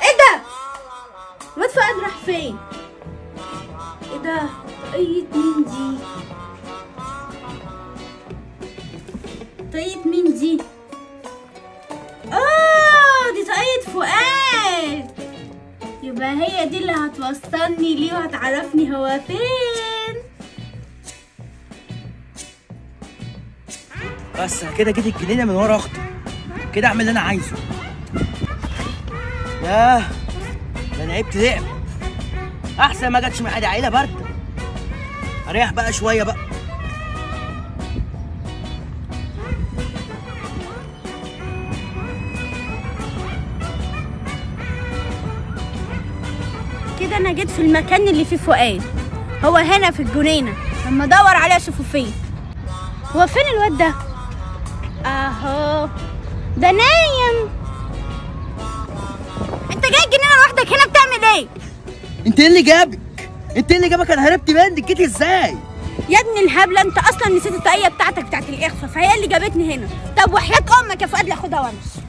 ايه ده؟ الواد فؤاد راح فين؟ ايه ده؟ طاقية مين دي؟ طاقية مين دي؟ دي طاقية فؤاد. يبقى هي دي اللي هتوصلني ليه وهتعرفني هو فين. بس كده جيت الجنينه من ورا اختي، كده اعمل اللي انا عايزه. ياه ده انا عبت لعب. احسن ما جاتش معايا، عيله بارده. اريح بقى شويه بقى. كده انا جيت في المكان اللي فيه فؤاد. هو هنا في الجنينه، لما ادور عليه اشوفه فين. هو فين الواد ده؟ اهو ده نايم. انت جاي الجنينه لوحدك هنا بتعمل ايه؟ انت ايه اللي جابك؟ انا هربت منك، جيت ازاي؟ يا ابني الهبله، انت اصلا نسيت الطاقيه بتاعتك بتاعت الاخفاء، فهي اللي جابتني هنا. طب وحياة امك يا فؤاد لا اخدها وامشي.